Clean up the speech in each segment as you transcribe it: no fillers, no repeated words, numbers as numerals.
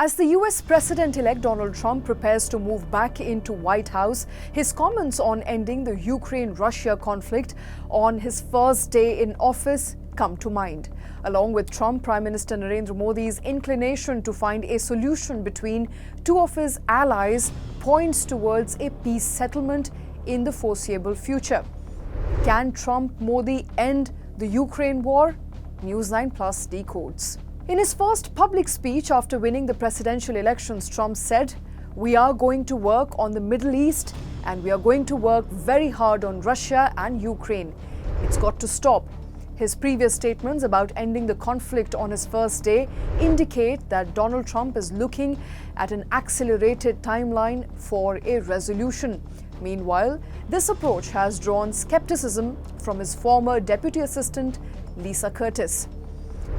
As the US President-elect Donald Trump prepares to move back into White House, his comments on ending the Ukraine-Russia conflict on his first day in office come to mind. Along with Trump, Prime Minister Narendra Modi's inclination to find a solution between two of his allies points towards a peace settlement in the foreseeable future. Can Trump-Modi end the Ukraine war? News9 Plus Decodes. In his first public speech after winning the presidential elections, Trump said, "We are going to work on the Middle East and we are going to work very hard on Russia and Ukraine. It's got to stop." His previous statements about ending the conflict on his first day indicate that Donald Trump is looking at an accelerated timeline for a resolution. Meanwhile, this approach has drawn skepticism from his former deputy assistant, Lisa Curtis.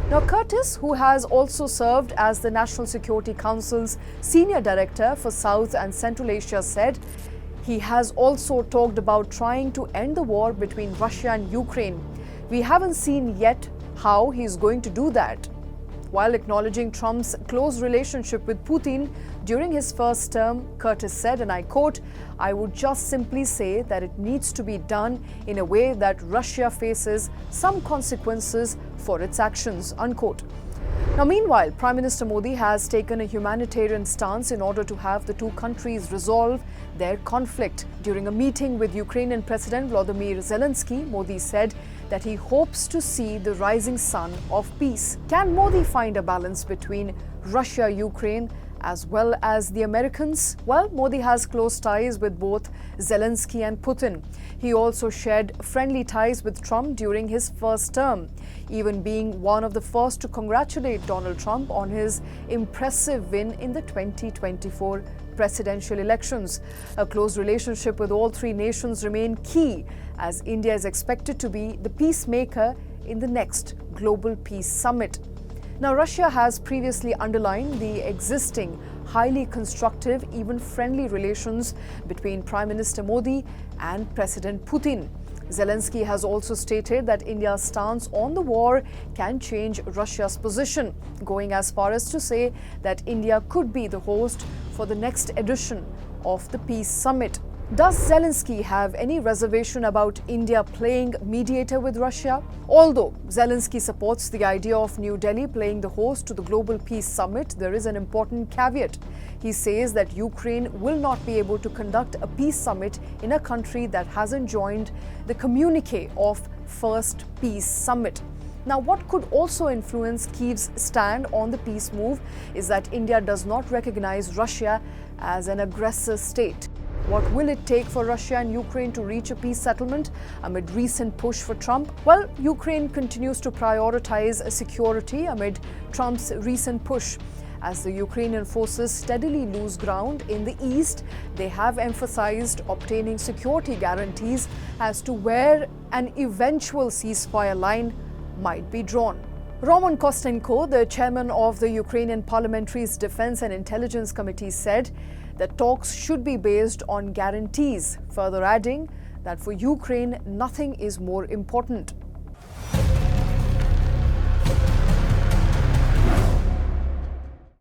Now, Curtis, who has also served as the National Security Council's Senior Director for South and Central Asia, said he has also talked about trying to end the war between Russia and Ukraine. We haven't seen yet how he's going to do that. While acknowledging Trump's close relationship with Putin during his first term, Curtis said, and I quote, "I would just simply say that it needs to be done in a way that Russia faces some consequences for its actions," unquote. Now, meanwhile, Prime Minister Modi has taken a humanitarian stance in order to have the two countries resolve their conflict. During a meeting with Ukrainian President Volodymyr Zelensky, Modi said that he hopes to see the rising sun of peace. Can Modi find a balance between Russia, Ukraine, as well as the Americans? Well, Modi has close ties with both Zelensky and Putin. He also shared friendly ties with Trump during his first term, even being one of the first to congratulate Donald Trump on his impressive win in the 2024 presidential elections. A close relationship with all three nations remain key as India is expected to be the peacemaker in the next Global Peace Summit. Now, Russia has previously underlined the existing highly constructive, even friendly relations between Prime Minister Modi and President Putin. Zelensky has also stated that India's stance on the war can change Russia's position, going as far as to say that India could be the host for the next edition of the Peace Summit. Does Zelensky have any reservation about India playing mediator with Russia? Although Zelensky supports the idea of New Delhi playing the host to the Global Peace Summit, there is an important caveat. He says that Ukraine will not be able to conduct a peace summit in a country that hasn't joined the communique of First Peace Summit. Now, what could also influence Kyiv's stand on the peace move is that India does not recognize Russia as an aggressor state. What will it take for Russia and Ukraine to reach a peace settlement amid recent push for Trump? Well, Ukraine continues to prioritize security amid Trump's recent push. As the Ukrainian forces steadily lose ground in the east, they have emphasized obtaining security guarantees as to where an eventual ceasefire line might be drawn. Roman Kostenko, the chairman of the Ukrainian Parliamentary's Defense and Intelligence Committee, said that talks should be based on guarantees, further adding that for Ukraine, nothing is more important.